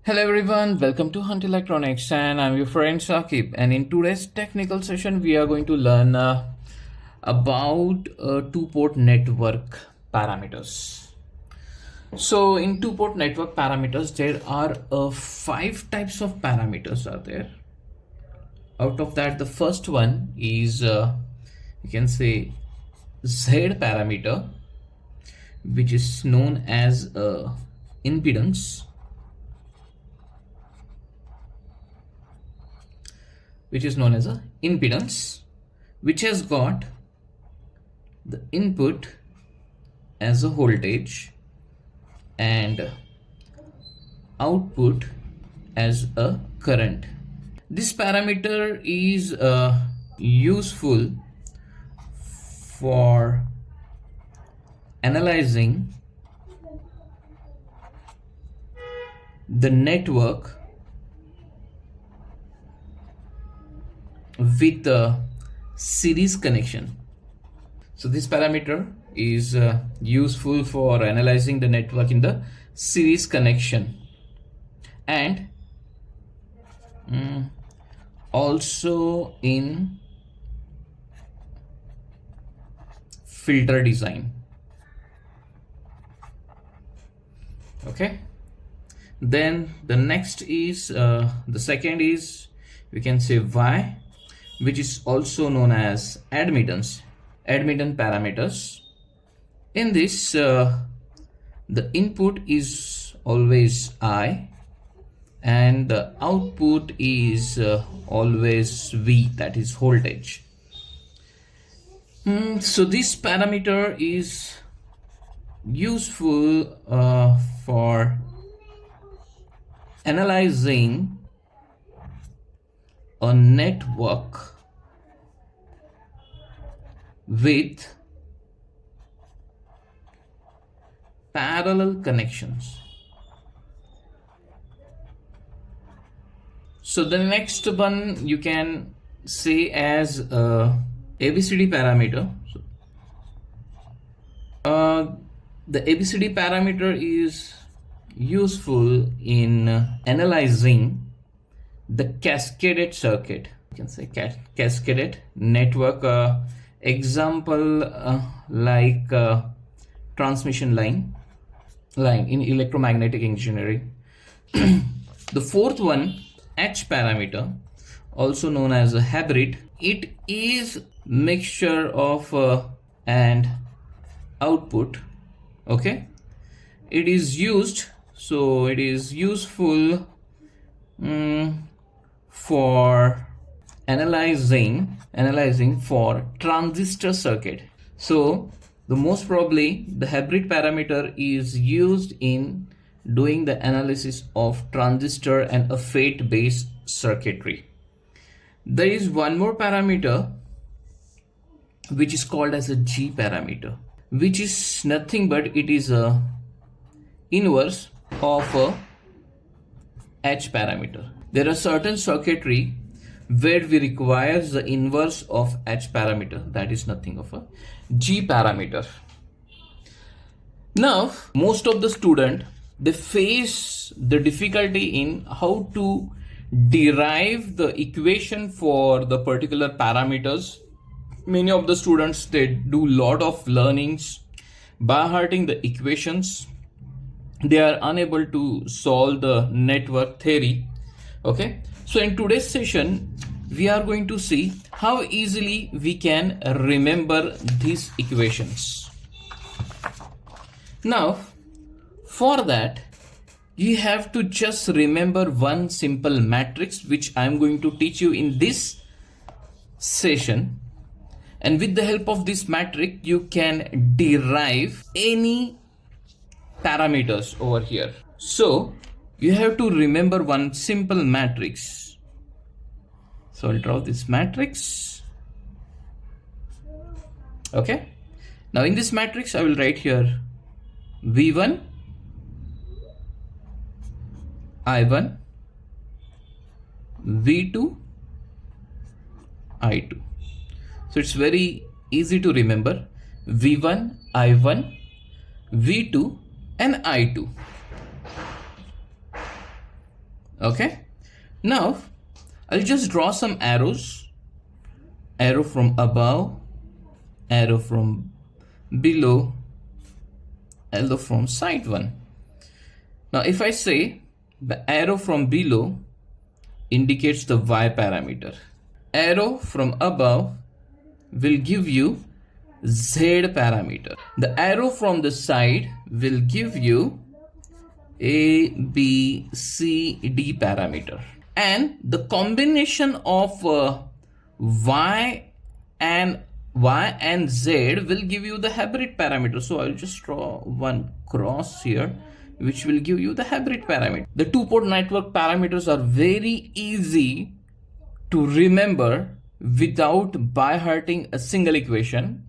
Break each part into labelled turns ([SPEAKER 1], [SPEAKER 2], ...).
[SPEAKER 1] Hello everyone, welcome to Hunt Electronics and I'm your friend Saqib, and in today's technical session we are going to learn about two-port network parameters. So in two-port network parameters there are 5 types of parameters are there. Out of that, the first one is you can say Z parameter, which is known as impedance, which has got the input as a voltage and output as a current. This parameter is useful for analyzing the network with a series connection. So this parameter is useful for analyzing the network in the series connection and also in filter design. Okay, then the next is the second is, we can say Y, which is also known as admittance parameters. In this the input is always I and the output is always V, that is voltage. So this parameter is useful for analyzing a network with parallel connections. So the next one you can say as ABCD parameter. The ABCD parameter is useful in analyzing the cascaded circuit. You can say cascaded network. Example like transmission line in electromagnetic engineering. The fourth one, H parameter, also known as a hybrid. It is mixture of and output. Okay, it is used, so it is useful for analyzing for transistor circuit. So the most probably the hybrid parameter is used in doing the analysis of transistor and a FET based circuitry. There is one more parameter which is called as a G parameter, which is nothing but it is a inverse of a H parameter. There are certain circuitry where we require the inverse of H parameter, that is nothing of a G parameter. Now most of the student, they face the difficulty in how to derive the equation for the particular parameters. Many of the students, they do lot of learnings by hearting the equations. They are unable to solve the network theory. Okay, so in today's session we are going to see how easily we can remember these equations. Now for that you have to just remember one simple matrix which I am going to teach you in this session, and with the help of this matrix you can derive any parameters over here. So you have to remember one simple matrix. So I'll draw this matrix. Okay, now in this matrix I will write here V1, I1, V2, I2. So it's very easy to remember V1, I1, V2 and I2. Okay, now I'll just draw some arrows. Arrow from above, arrow from below, arrow from side one. Now if I say the arrow from below indicates the y parameter, arrow from above will give you z parameter, the arrow from the side will give you a, B, C, D parameter, and the combination of y and z will give you the hybrid parameter. So I'll just draw one cross here, which will give you the hybrid parameter. The two-port network parameters are very easy to remember without by hearting a single equation.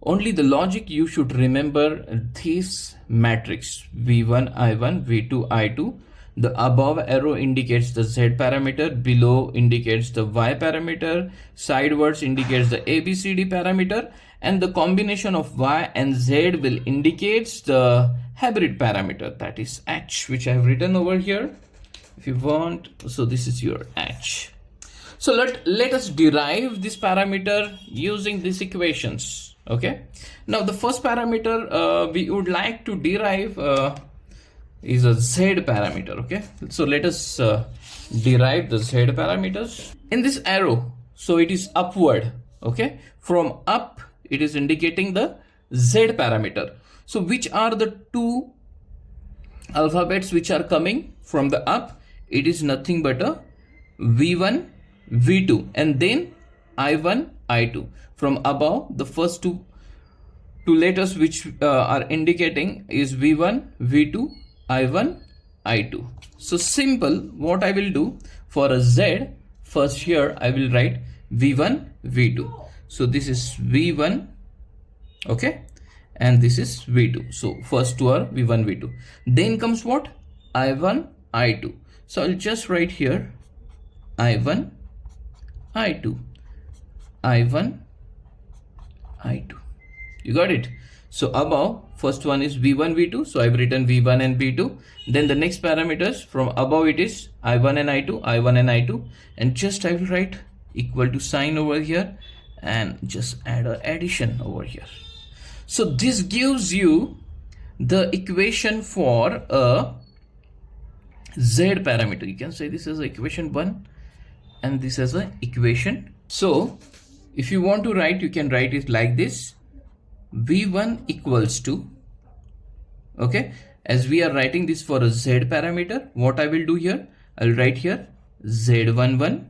[SPEAKER 1] Only the logic you should remember this matrix V1, I1, V2, I2. The above arrow indicates the Z parameter, below indicates the Y parameter, sidewards indicates the ABCD parameter, and the combination of Y and Z will indicates the hybrid parameter, that is H, which I have written over here if you want. So this is your H. So let us derive this parameter using these equations. Okay, now the first parameter we would like to derive is a Z parameter. Okay, so let us derive the Z parameters in this arrow. So it is upward. Okay, from up it is indicating the Z parameter. So which are the two alphabets which are coming from the up? It is nothing but a V1, V2, and then I1, I2. From above, the first two letters which are indicating is V1, V2, I1, I2. So simple, what I will do for a Z, first here I will write V1, V2. So this is V1, okay, and this is V2. So first two are V1, V2. Then comes what? I1, I2. So I'll just write here I1, I2, I1, I2. You got it? So above, first one is V1, V2. So I've written V1 and V2. Then the next parameters from above it is I1 and I2, I1 and I2. And just I will write equal to sign over here and just add an addition over here. So this gives you the equation for a Z parameter. You can say this is equation 1 and this is a equation. So if you want to write, you can write it like this. V1 equals to, okay, as we are writing this for a Z parameter, what I will do here, I'll write here Z11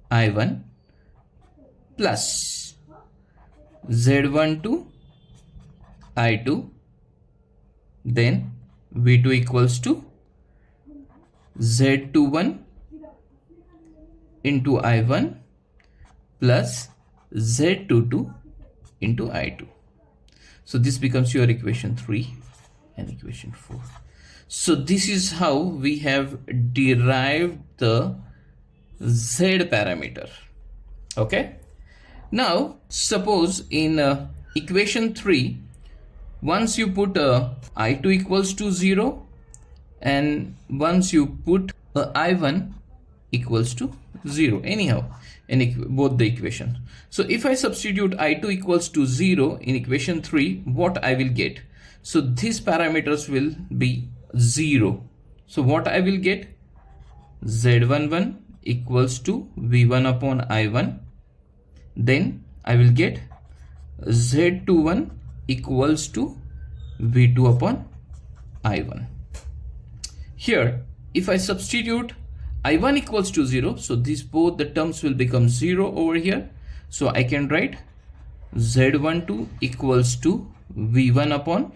[SPEAKER 1] I1 plus Z12 I2, then V2 equals to Z21 into I1 plus Z22 into I2. So this becomes your equation 3 and equation 4. So this is how we have derived the Z parameter. Okay. Now suppose in equation 3, once you put I2 equals to 0 and once you put I1 equals to 0, anyhow in both the equation. So if I substitute I2 equals to 0 in equation 3, what I will get? So these parameters will be 0. So what I will get? Z11 equals to V1 upon I1. Then I will get Z21 equals to V2 upon I1. Here, if I substitute I1 equals to 0, so these both the terms will become 0 over here. So I can write Z12 equals to V1 upon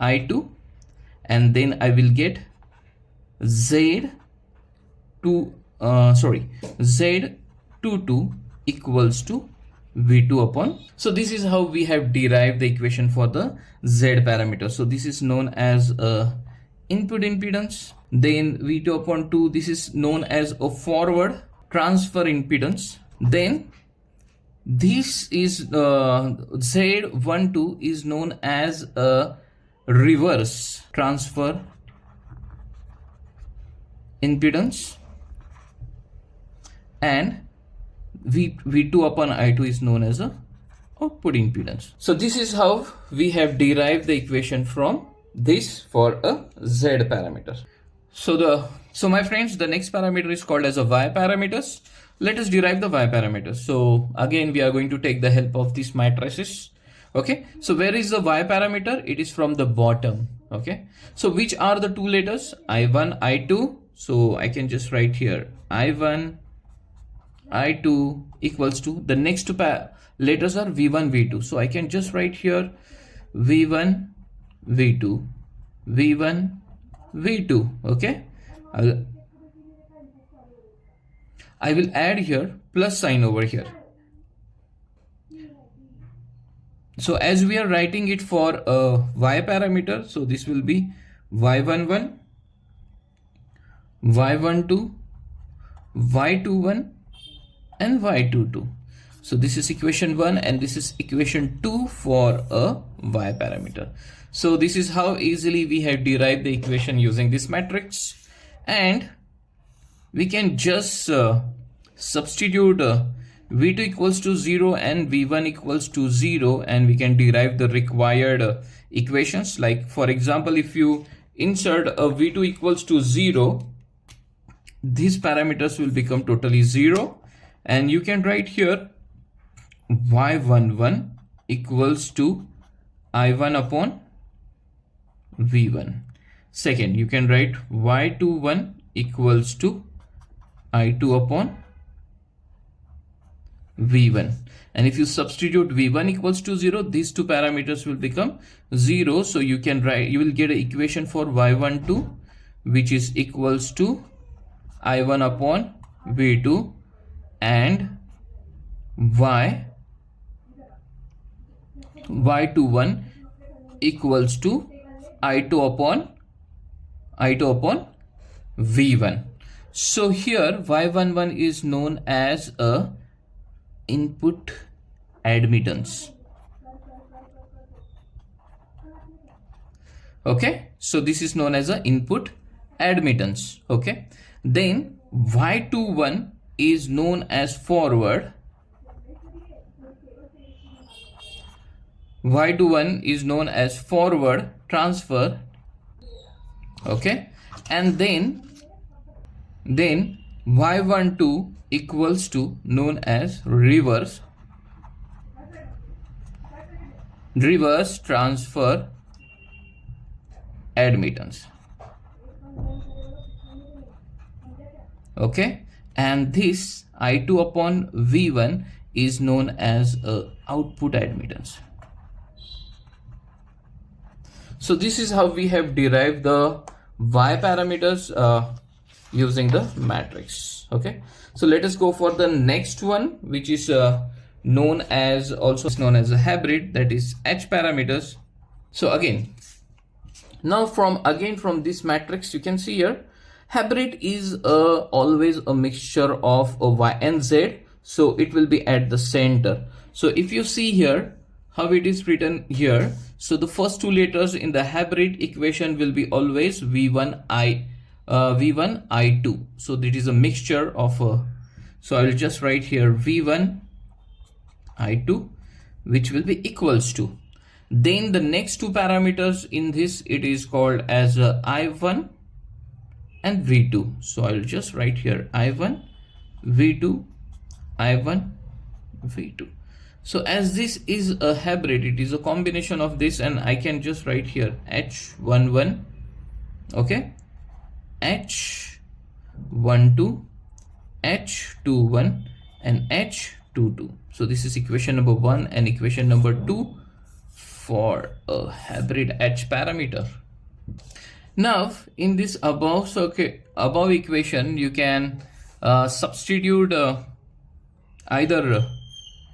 [SPEAKER 1] I2, and then I will get Z22 equals to V2 upon. So this is how we have derived the equation for the Z parameter. So this is known as input impedance. Then V2 upon 2, this is known as a forward transfer impedance. Then this is Z12 is known as a reverse transfer impedance, and V2 upon I2 is known as a output impedance. So this is how we have derived the equation from this for a Z parameter. So my friends, the next parameter is called as a Y parameters. Let us derive the Y parameters. So again, we are going to take the help of these matrices. Okay, so where is the Y parameter? It is from the bottom. Okay, so which are the two letters? I1, I2. So I can just write here I1, I2 equals to, the next two letters are V1, V2. So I can just write here V1, V2, V1, V2. Okay, I will add here plus sign over here. So as we are writing it for a Y parameter, so this will be Y11, Y12, Y21 and Y22. So this is equation 1 and this is equation 2 for a Y parameter. So this is how easily we have derived the equation using this matrix, and we can just substitute V2 equals to 0 and V1 equals to 0, and we can derive the required equations. Like for example, if you insert a V2 equals to 0, these parameters will become totally 0, and you can write here Y11 equals to I1 upon V1. Second, you can write Y21 equals to I2 upon V1, and if you substitute V1 equals to 0, these two parameters will become 0. So you can write, you will get an equation for Y12 which is equals to I1 upon V2, and Y21 equals to I2 upon V1. So here Y11 is known as a input admittance. Okay, so this is known as a input admittance. Okay, then Y21 is known as forward. Y21 is known as forward transfer. Okay, and then Y12 equals to known as reverse transfer admittance. Okay, and this I2 upon V1 is known as output admittance. So this is how we have derived the Y parameters using the matrix. Okay, so let us go for the next one, which is known as a hybrid, that is H parameters. So again, now from this matrix, you can see here hybrid is always a mixture of Y and Z, so it will be at the center. So if you see here how it is written here, so the first two letters in the hybrid equation will be always V1 I2. So that is a mixture of so I will just write here V1 I2, which will be equals to, then the next two parameters in this, it is called as I1 and V2. So I will just write here I1 V2 I1 V2. So as this is a hybrid, it is a combination of this, and I can just write here H11, okay, H12, H21 and H22. So this is equation number 1 and equation number 2 for a hybrid H parameter. Now in this above equation, you can substitute either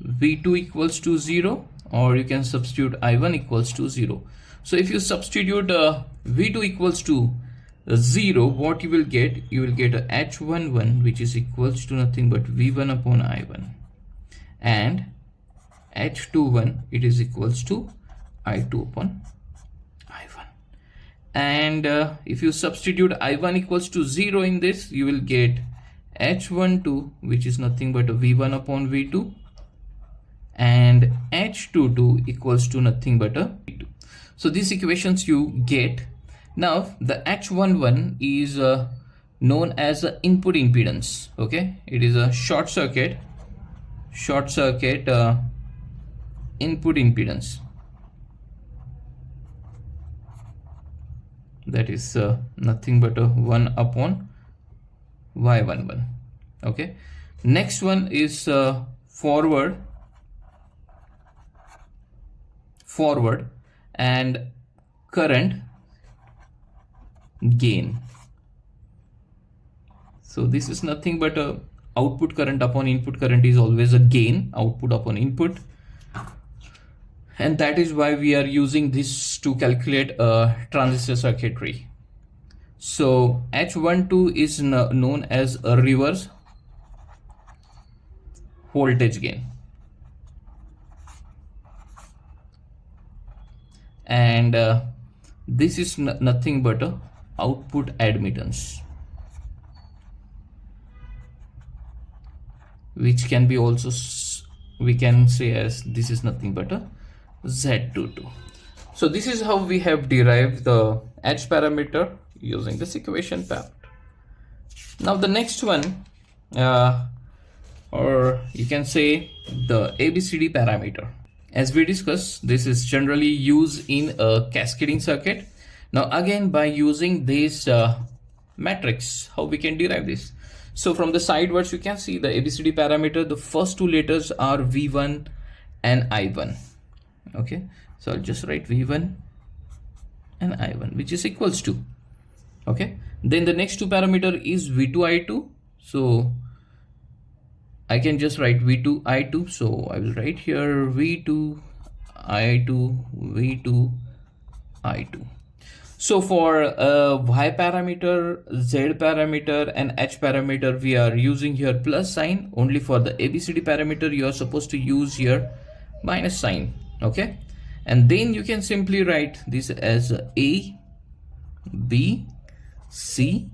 [SPEAKER 1] V2 equals to 0, or you can substitute I1 equals to 0. So if you substitute V2 equals to 0, what you will get? You will get a H11, which is equals to nothing but V1 upon I1, and H21, it is equals to I2 upon I1. And if you substitute I1 equals to 0 in this, you will get H12, which is nothing but a V1 upon V2, and H22 equals to nothing but a V2. So these equations you get. Now the H11 is known as the input impedance. Okay, it is a short circuit input impedance. That is nothing but a 1 upon Y11. Okay, next one is forward and current gain. So this is nothing but a output current upon input current is always a gain, output upon input. And that is why we are using this to calculate a transistor circuitry. So H12 is known as a reverse voltage gain. And this is nothing but a output admittance, which can be also, we can say as this is nothing but a Z22. So this is how we have derived the H parameter using this equation part. Now the next one, or you can say the ABCD parameter. As we discussed, this is generally used in a cascading circuit. Now again, by using this matrix, how we can derive this? So from the sidewards, you can see the ABCD parameter. The first two letters are V1 and I1. Okay, so I'll just write V1 and I1, which is equals to. Okay, then the next two parameter is V2, I2. So I can just write V2, I2. So I will write here V2, I2, V2, I2. So for Y parameter, Z parameter and H parameter, we are using here plus sign. Only for the ABCD parameter, you are supposed to use here minus sign. Okay, and then you can simply write this as A, B, C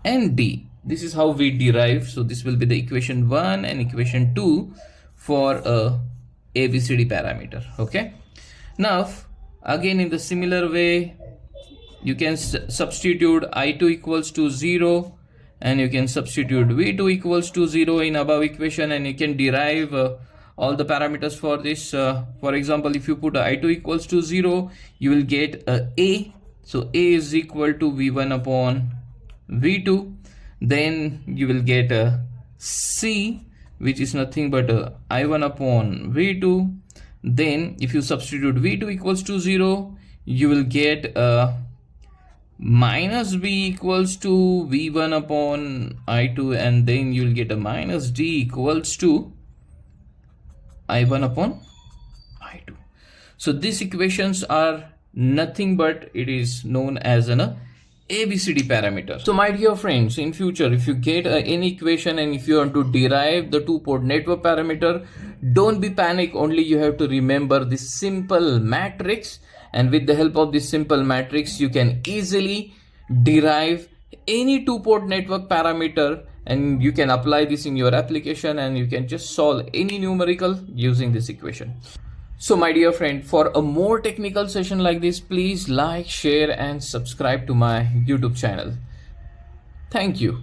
[SPEAKER 1] and D. This is how we derive. So this will be the equation 1 and equation 2 for a ABCD parameter. Okay, now again in the similar way, you can substitute I2 equals to 0 and you can substitute V2 equals to 0 in above equation, and you can derive all the parameters for this. For example, if you put I2 equals to 0, you will get A. So A is equal to V1 upon V2. Then you will get a C, which is nothing but I1 upon V2. Then if you substitute V2 equals to 0, you will get minus B equals to V1 upon I2, and then you will get a minus D equals to I1 upon I2. So these equations are nothing but, it is known as an ABCD parameter. So my dear friends, in future, if you get any equation and if you want to derive the two-port network parameter, don't be panic. Only you have to remember this simple matrix, and with the help of this simple matrix, you can easily derive any two-port network parameter, and you can apply this in your application and you can just solve any numerical using this equation. So my dear friend, for a more technical session like this, please like, share and subscribe to my YouTube channel. Thank you.